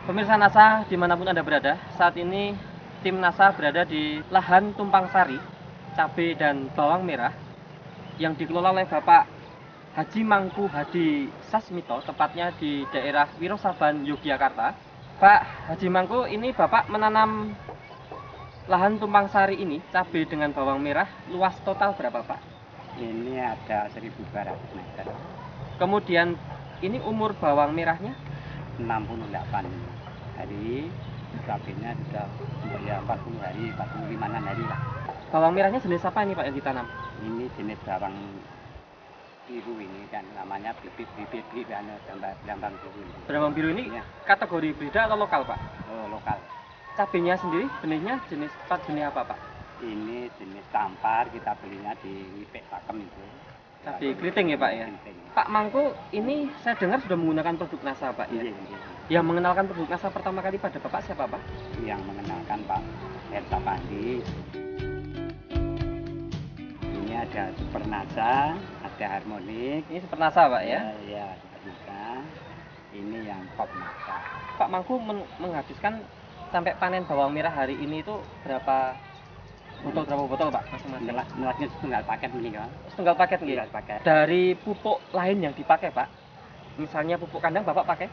Pemirsa NASA dimanapun Anda berada, saat ini tim NASA berada di lahan tumpang sari, cabai dan bawang merah yang dikelola oleh Bapak Haji Mangku Hadi Sasmito, tepatnya di daerah Wirosaban, Yogyakarta. Pak Haji Mangku, ini Bapak menanam lahan tumpang sari ini, cabai dengan bawang merah, luas total berapa Pak? Ini ada 1.200 meter. Kemudian ini umur bawang merahnya? 68 hari, cabainya sudah ya 40 hari, 45 hari lah. Bawang merahnya jenis apa ini Pak yang ditanam? Ini jenis bawang biru ini kan namanya bibit lambang biru ini. Bawang biru ini Ya. kategori hibrida atau lokal Pak? Oh, lokal. Cabenya sendiri benihnya jenis apa Pak? Ini jenis tampar, kita belinya di Wipek Pakem itu. Cabai keriting ya Pak ya? Keriting. Pak Mangku, ini saya dengar sudah menggunakan produk NASA Pak ya? Iya, iya. Yang mengenalkan produk NASA pertama kali pada Bapak siapa Pak? Yang mengenalkan Pak Herta Pandi. Ini ada Super NASA, ada Harmonik. Ini Super NASA Pak ya? Ya, Super NASA. Ini yang Pop NASA. Pak Mangku menghabiskan sampai panen bawang merah hari ini itu berapa botol Pak masing-masing? Melasnya setunggal paket ini kan. Setunggal paket nggih? Setunggal paket. Dari pupuk lain yang dipakai Pak? Misalnya pupuk kandang Bapak pakai?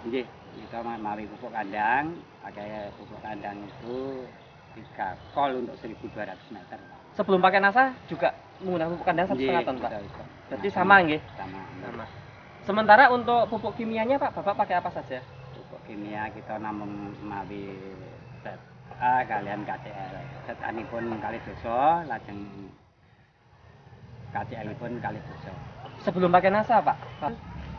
Nggih, kita mari pupuk kandang, pakai pupuk kandang itu 3 kol untuk 1.200 meter. Sebelum pakai NASA juga menggunakan pupuk kandang 1,5 ton Pak? Betul. Berarti sama nggih? Sama. Sementara untuk pupuk kimianya Pak, Bapak pakai apa saja? Pupuk kimia kita namung mawi ZA kalian KCL. ZA pun kali dosa, lajeng KCL pun kali dosa. Sebelum pakai NASA Pak,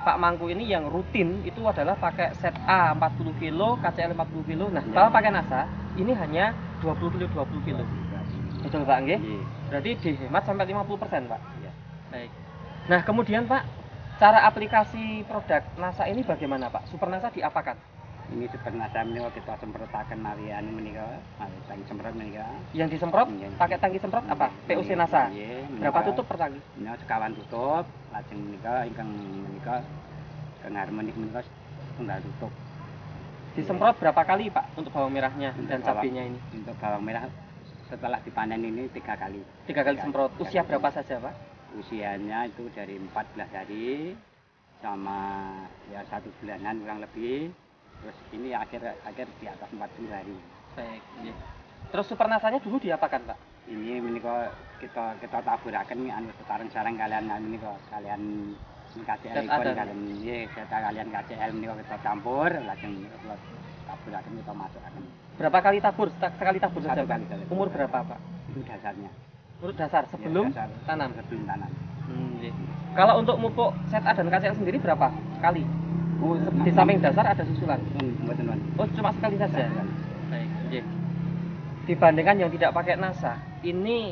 Pak Mangku ini yang rutin itu adalah pakai set A 40 kilo, KCL 40 kilo. Nah, kalau pakai NASA ini hanya 20 kilo 20 kilo. Betul Pak nggih? Iya. Berarti dihemat sampai 50% Pak. Iya. Baik. Nah, kemudian Pak, cara aplikasi produk NASA ini bagaimana Pak? Super NASA diapakan? Ini Super NASA menika kita semprotaken mawi anu menika, mawi tangki semprot menika. Yang disemprot Iya. pakai tangki semprot apa? PUC NASA. Nggih, Berapa menika. tutup per tangki? Menika sekawan tutup, lajeng menika ingkang menika kang Harmonik menika tunggal tutup. Disemprot berapa kali Pak untuk bawang merahnya Untuk dan bawang- cabenya ini? Untuk bawang merah setelah dipanen ini 3 kali. 3 kali semprot. Usia berapa saja Pak? Usianya itu dari 14 hari sama ya 1 bulanan kurang lebih. Terus ini akhir di atas 40 hari. Baik. Iya. Terus super nasanya dulu diapakan Pak? Ini menika kita taburaken anu sareng-sareng kalian menika kalian KCL ZA pun dan- kalian nggih kalian KCL menika kita campur lajeng menika kula taburaken kita masukaken. Berapa kali tabur? Sekali tabur saja Satu Pak? kali saja. Umur berapa Pak? Itu dasarnya. Umur dasar sebelum Ya, dasar. tanam. Sebelum tanam. Iya. Kalau untuk mupuk ZA dan KCL sendiri berapa kali? Oh, Di samping dasar ada susulan. mboten wonten. Oh, cuma sekali saja. Satu kali. Baik, iya. Dibandingkan yang tidak pakai NASA, ini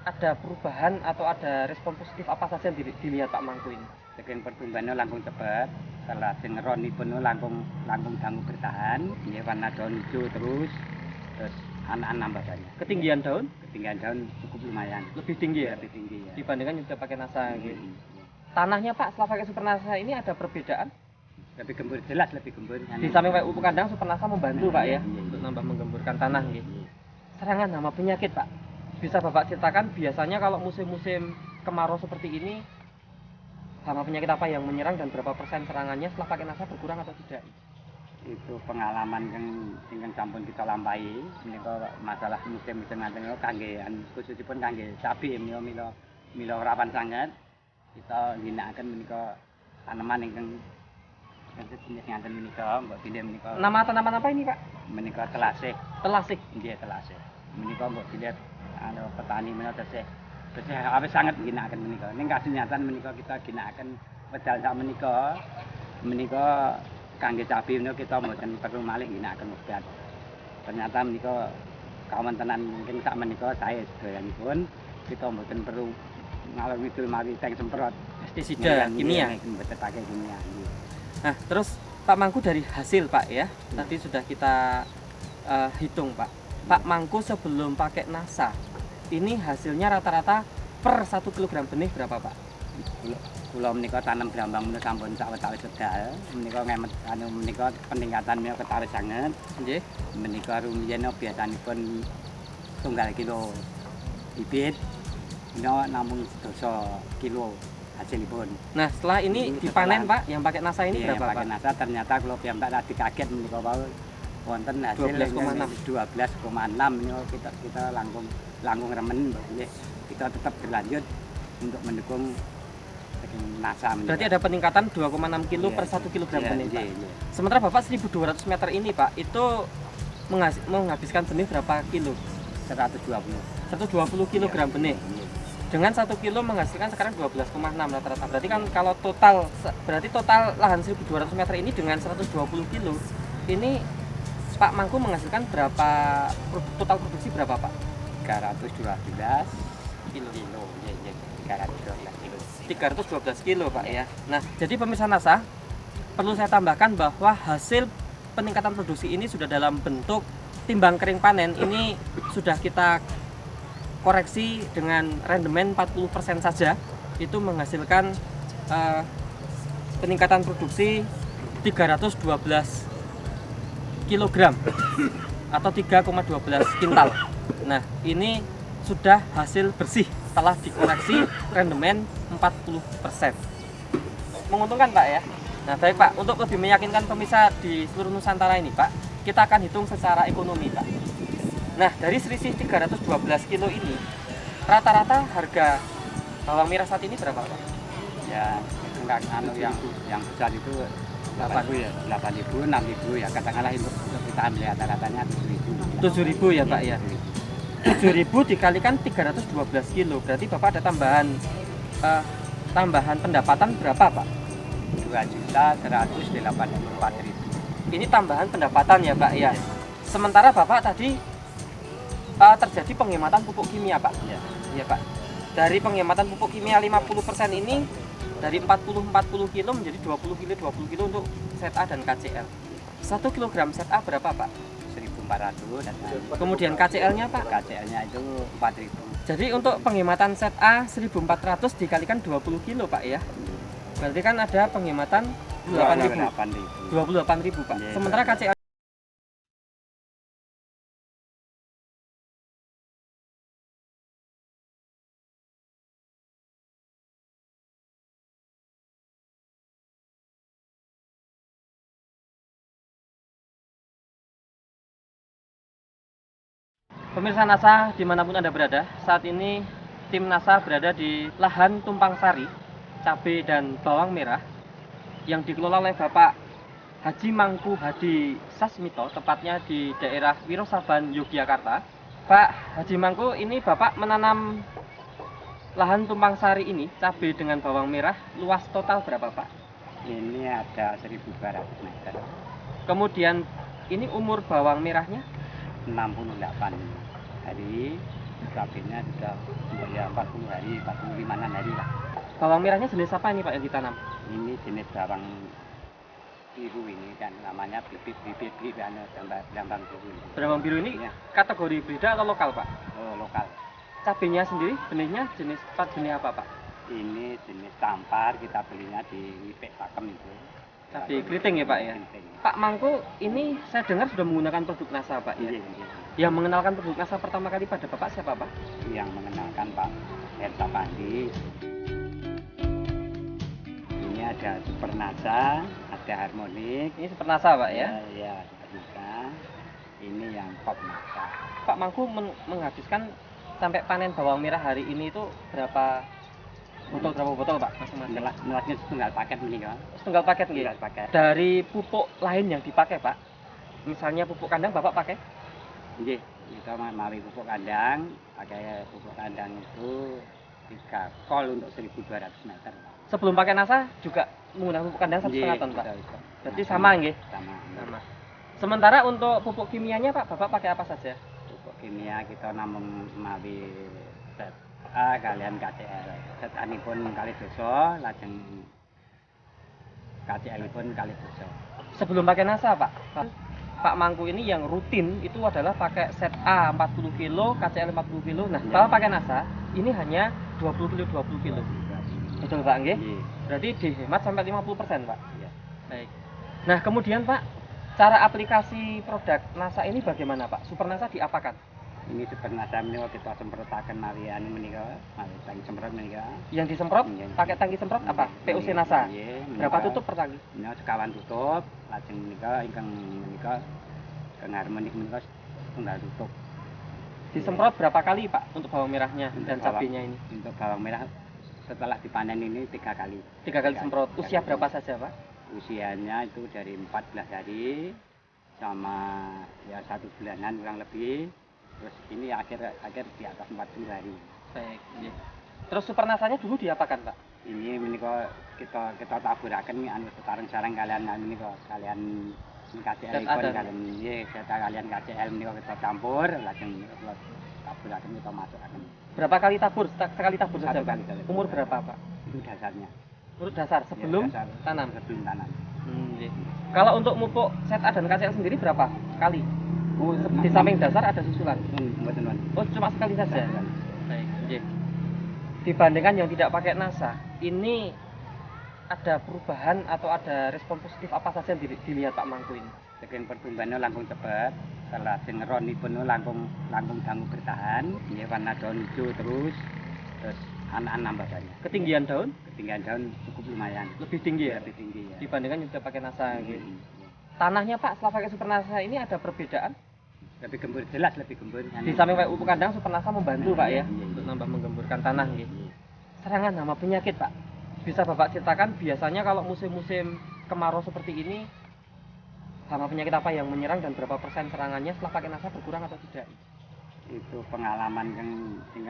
ada perubahan atau ada respon positif apa saja yang dilihat Pak Mangku ini? Saking pertumbuhannya langkung cepet, setelah ronipun langkung dangu bertahan, dia warna daun hijau terus anak-anak nambah banyak. Ketinggian daun Ketinggian daun cukup lumayan, lebih tinggi ya lebih tinggi ya. dibandingkan yang tidak pakai NASA gitu. Hmm. Tanahnya Pak setelah pakai super NASA ini ada perbedaan? Lebih gembur, jelas lebih gembur. Di samping pakai pupuk kandang super NASA membantu Pak ya Iya. untuk nambah menggemburkan tanah gitu. Iya. Serangan hama penyakit Pak, bisa Bapak ceritakan biasanya kalau musim-musim kemarau seperti ini hama penyakit apa yang menyerang dan berapa persen serangannya setelah pakai NASA berkurang atau tidak? Itu pengalaman yang sampun kita lampahi menika masalah musim-musim ngaten niku kangge khususipun kangge cabai mila rawan sanget kita ginakaken menika tanaman ingkang jenis ngaten menika mbok pilih menika Nama tanaman apa ini Pak? menika telasih Telasih. nggih telasih menika mbok pilih anu petani menika tesih awis sanget ginakaken menika ning kasunyatan menika kita ginakaken wedal sak menika kangge cabai menika kita mboten perlu malih ginakaken obat. Ternyata menika kawontenan mungkin sak menika sae sedayanipun kita mboten perlu ngalor ngidul mawi tank semprot Pestisida kimia. mboten pakai kimia. Nah, terus Pak Mangku dari hasil Pak ya, tadi sudah kita hitung Pak. Pak Mangku sebelum pakai NASA, ini hasilnya rata-rata per 1 kg benih berapa Pak? kula menika tanem brambang menika sampun sawetawis wekdal. Menika ngemet menika peningkatan menika ketawis sanget. Nggih. Menika rumiyin biasanipun tunggal kilo bibit menika namung 12 kilo hasilipun. Nah, setelah ini Itu dipanen, setelah- Pak, yang pakai NASA ini Iya, berapa, pakai Pak? nasa ternyata kula piyambak radi kaget menika wau wonten hasil 12,6. 12,6 menika kita langkung remen boleh kita tetap berlanjut untuk mendukung NASA menika. Berarti ada peningkatan 2,6 kilo Iya, per 1 kilogram iya, benih, Pak. iya, iya. Sementara Bapak 1.200 meter ini, Pak, itu menghabiskan benih berapa kilo? 120. 120 kilogram benih. Iya. Dengan 1 kilo menghasilkan sekarang 12,6 rata-rata. Berarti kan kalau total lahan 1.200 meter ini dengan 120 kilo, ini Pak Mangku menghasilkan berapa total produksi berapa, Pak? 312 Kilo. kilo. Iya, iya. 312 kilo. 312 kilo, Pak, ya. Nah, jadi pemirsa NASA, perlu saya tambahkan bahwa hasil peningkatan produksi ini sudah dalam bentuk timbang kering panen. Ini sudah kita koreksi dengan rendemen 40% saja. Itu menghasilkan peningkatan produksi 312 kilogram atau 3,12 kintal. Nah, ini sudah hasil bersih setelah dikoreksi rendemen 40%. Menguntungkan, Pak, ya. Nah, baik, Pak, untuk lebih meyakinkan pemirsa di seluruh Nusantara ini, Pak, kita akan hitung secara ekonomi, Pak. Nah, dari selisih 312 kilo ini, rata-rata harga bawang merah saat ini berapa, Pak? Ya, enggak yang besar itu 8.000 ya, 8.000, 6.000 ya, katakanlah untuk kita ambil rata-ratanya 7.000. 7.000 ya, Pak, ya. 7.000 dikalikan 312 kilo, berarti Bapak ada tambahan pendapatan berapa, Pak? 2.184.000. Ini tambahan pendapatan ya, Pak, ya. Sementara Bapak tadi terjadi penghematan pupuk kimia, Pak. Ya. Iya, Pak. Dari penghematan pupuk kimia 50% ini dari 40 kilo menjadi 20 kilo untuk ZA dan KCL. 1 kilogram ZA berapa, Pak? 1.400 dan Kemudian KCL-nya, Pak? KCL-nya itu 4.000. Jadi untuk penghematan ZA 1.400 dikalikan 20 kilo, Pak, ya. Berarti kan ada penghematan 8.000. 28.000, Pak. Iya, Sementara KCL pemirsa NASA dimanapun Anda berada, saat ini tim NASA berada di lahan tumpang sari, cabai dan bawang merah yang dikelola oleh Bapak Haji Mangku Hadi Sasmito, tepatnya di daerah Wirosaban, Yogyakarta. Pak Haji Mangku, ini Bapak menanam lahan tumpang sari ini, cabai dengan bawang merah, luas total berapa, Pak? Ini ada 1.200 meter. Kemudian ini umur bawang merahnya 68 hari, cabainya sudah ya 40 hari, 45 hari lah. bawang merahnya jenis apa ini, Pak, yang ditanam? Ini jenis bawang biru ini kan namanya bibit brambang biru ini. Brambang biru ini Ya. kategori hibrida atau lokal, Pak? Oh, lokal. Cabenya sendiri, benihnya jenis jenis apa, Pak? Ini jenis tampar, kita belinya di Wipek Pakem itu. Cabai keriting ya, Pak, ya? Keriting. Pak Mangku, ini saya dengar sudah menggunakan produk NASA, Pak, ya? Iya, iya. Yang mengenalkan produk NASA pertama kali pada Bapak siapa, Pak? Yang mengenalkan Pak Hersa Pandi. Ini ada Super NASA, ada Harmonik. Ini seperti NASA, Pak, ya? Ya, Super NASA. Ini yang Pop NASA. Pak Mangku menghabiskan sampai panen bawang merah hari ini itu berapa botol, Pak, masing-masing? Nuasnya setunggal paket ini kan. Setunggal paket, nggih? Setunggal paket. Dari pupuk lain yang dipakai, Pak? Misalnya pupuk kandang, Bapak pakai? Nggih, kita mawi pupuk kandang, pakai pupuk kandang itu 3 kol untuk 1.200 meter. Sebelum pakai NASA juga menggunakan pupuk kandang 1,5 ton, Pak? Berarti sama, nggih? Sama. Sama. Sementara untuk pupuk kimianya, Pak, Bapak pakai apa saja? Pupuk kimia kita namung mawi ZA kalian KCL. ZA pun kali dosa, lajeng KCL pun kali dosa. Sebelum pakai NASA, Pak, Pak Mangku ini yang rutin itu adalah pakai set A 40 kilo, KCL 40 kilo. Nah, Ya. setelah pakai NASA, ini hanya 20 kilo. Betul Pak, nggih. Nggih. Berarti dihemat sampai 50% Pak. Iya. Baik. Nah, kemudian Pak, cara aplikasi produk NASA ini bagaimana Pak? Super NASA diapakan? Ini sebenarnya menika kita semprotaken mawi anu menika, mawi tangki semprot menika. Yang disemprot Nggih. pakai tangki semprot apa? Nggih. PUC NASA. Nggih, Berapa menika. tutup per tangki? Menika sekawan tutup, lajeng menika ingkang menika kang harmonik menika tunggal tutup. Disemprot berapa kali Pak untuk bawang merahnya Untuk dan bawang- cabenya ini? Untuk bawang merah setelah dipanen ini 3 kali. 3 kali semprot. Usia berapa saja Pak? Usianya itu dari 14 hari sama ya 1 bulanan kurang lebih. Terus ini akhir di atas 40 hari. Baik. Nggih. Terus super nasanya dulu diapakan Pak? Ini menika kita taburaken anu sareng-sareng kalian menika kalian KCL Zat pun ada. kalian nggih kalian KCL menika kita campur lajeng kita taburaken kita masukaken. Berapa kali tabur? Sekali tabur saja Satu Pak? kali saja. Umur berapa Pak? Itu dasarnya. Urut dasar sebelum Ya, dasar. tanam. Sebelum tanam. Nggih. Kalau untuk mupuk ZA dan KCL sendiri berapa kali? Oh, Di samping dasar ada susulan. mboten wonten. Oh, cuma sekali saja. Sekali. Baik, nggih. Dibandingkan yang tidak pakai NASA, ini ada perubahan atau ada respon positif apa saja yang dilihat Pak Mangku ini? Saking pertumbuhannya langkung cepet, setelah ronipun langkung dangu bertahan, nggih warna daun hijau terus anak-anak nambah banyak. Ketinggian daun Ketinggian daun cukup lumayan. lebih tinggi ya Lebih tinggi ya. dibandingkan yang tidak pakai NASA. Nggih, Gitu. nggih. Tanahnya Pak setelah pakai Super NASA ini ada perbedaan? Lebih gembur, jelas lebih gembur. Di samping pakai pupuk kandang Super NASA membantu Pak ya Iya, iya. untuk nambah menggemburkan tanah. Gitu. Nggih. Serangan hama penyakit Pak, bisa Bapak ceritakan biasanya kalau musim-musim kemarau seperti ini hama penyakit apa yang menyerang dan berapa persen serangannya setelah pakai NASA berkurang atau tidak? Itu pengalaman yang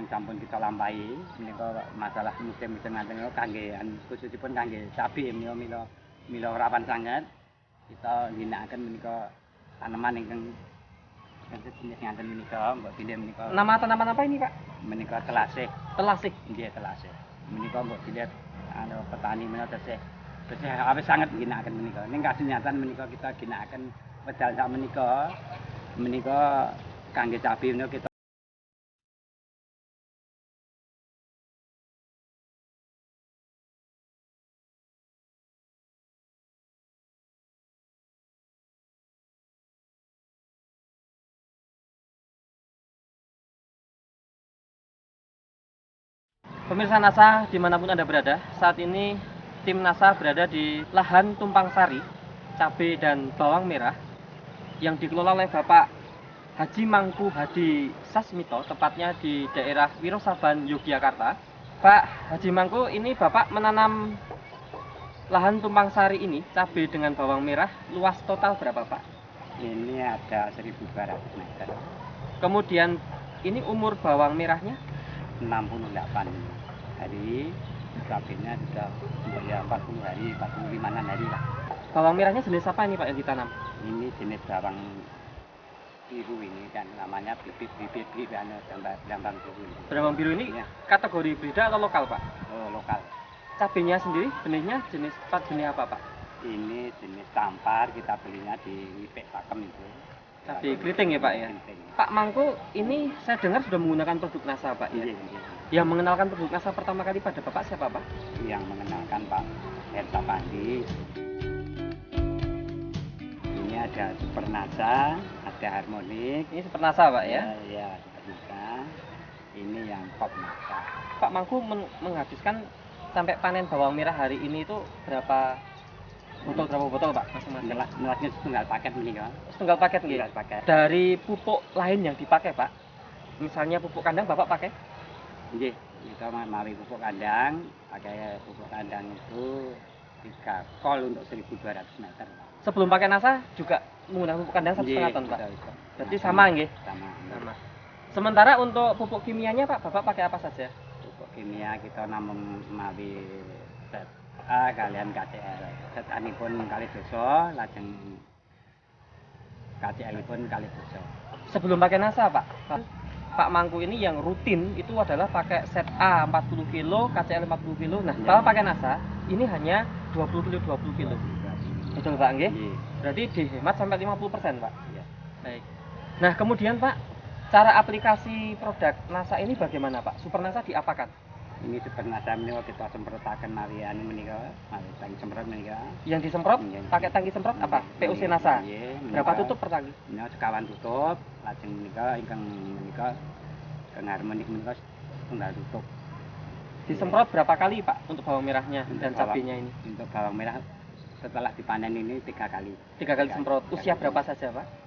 sampun kita lampahi menika masalah musim-musim nanten niku kangge khususipun kangge cabai mila rawan sanget kita ginakaken menika tanaman ingkang jenis ngaten menika mbok pilih menika Nama tanaman apa ini Pak? menika telasih Telasih. nggih telasih menika mbok pilih anu petani menika tesih awis sanget ginakaken menika ning kasunyatan menika kita ginakaken wedal sak menika kangge cabai menika kita Pemirsa NASA dimanapun Anda berada, saat ini tim NASA berada di lahan tumpang sari, cabai dan bawang merah yang dikelola oleh Bapak Haji Mangku Hadi Sasmito, tepatnya di daerah Wirosaban, Yogyakarta. Pak Haji Mangku, ini Bapak menanam lahan tumpang sari ini, cabai dengan bawang merah, luas total berapa Pak? ini ada 1.200 meter Kemudian ini umur bawang merahnya 68 hari cabainya sudah ya 40 hari 45 hari lah bawang merahnya jenis apa ini Pak yang ditanam? ini jenis bawang biru ini dan namanya bibit anu jambang biru ini. Bawang biru ini Iya. kategori hibrida atau lokal Pak? Oh, lokal Cabenya sendiri benihnya jenis apa Pak? ini jenis tampar kita belinya di Wipek Pakem itu Cabai keriting ya Pak ya? Keriting. Pak Mangku ini saya dengar sudah menggunakan produk NASA Pak ya? Iya, iya. Yang mengenalkan produk NASA pertama kali pada Bapak siapa Pak? Yang mengenalkan Pak Herta Pandi ini ada Super NASA ada Harmonik Ini seperti NASA Pak ya? ya Super NASA ini yang Pop NASA Pak Mangku menghabiskan sampai panen bawang merah hari ini itu berapa botol Pak masing-masing? Melasnya setunggal paket ini kan Setunggal paket nggih. setunggal paket Dari pupuk lain yang dipakai Pak, misalnya pupuk kandang Bapak pakai? Nggih, kita mawi pupuk kandang, pakai pupuk kandang itu 3 kol untuk 1.200 meter. Sebelum pakai NASA juga menggunakan pupuk kandang 1,5 ton Pak. Bisa. Berarti sama nggih? Sama. Sama. Sementara untuk pupuk kimianya Pak, Bapak pakai apa saja? Pupuk kimia kita namun mawi zat A kalian KCL. Zat anipun kali dosa, lajeng KCL pun kali dosa. Sebelum pakai NASA Pak, Pak Mangku ini yang rutin itu adalah pakai set A 40 kilo, KCL 40 kilo. Nah, Ya. kalau pakai NASA, ini hanya 20 kilo 20 kilo. Betul Pak nggih? Nggih. Berarti dihemat sampai 50% Pak. Iya. Baik. Nah, kemudian Pak, cara aplikasi produk NASA ini bagaimana Pak? Super NASA diapakan? Ini super nasa menika kita semprotaken mari anu menika, mari tangki semprot menika. Yang disemprot Nggih. pakai tangki semprot apa? Nggih. PUC NASA. Nggih, Berapa menika. tutup per tangki? Menika sekawan tutup, lajeng menika ingkang menika kang harmonik menika tunggal tutup. Disemprot berapa kali Pak untuk bawang merahnya Untuk dan bawang- cabenya ini? Untuk bawang merah setelah dipanen ini 3 kali. 3 kali semprot. Usia berapa saja Pak?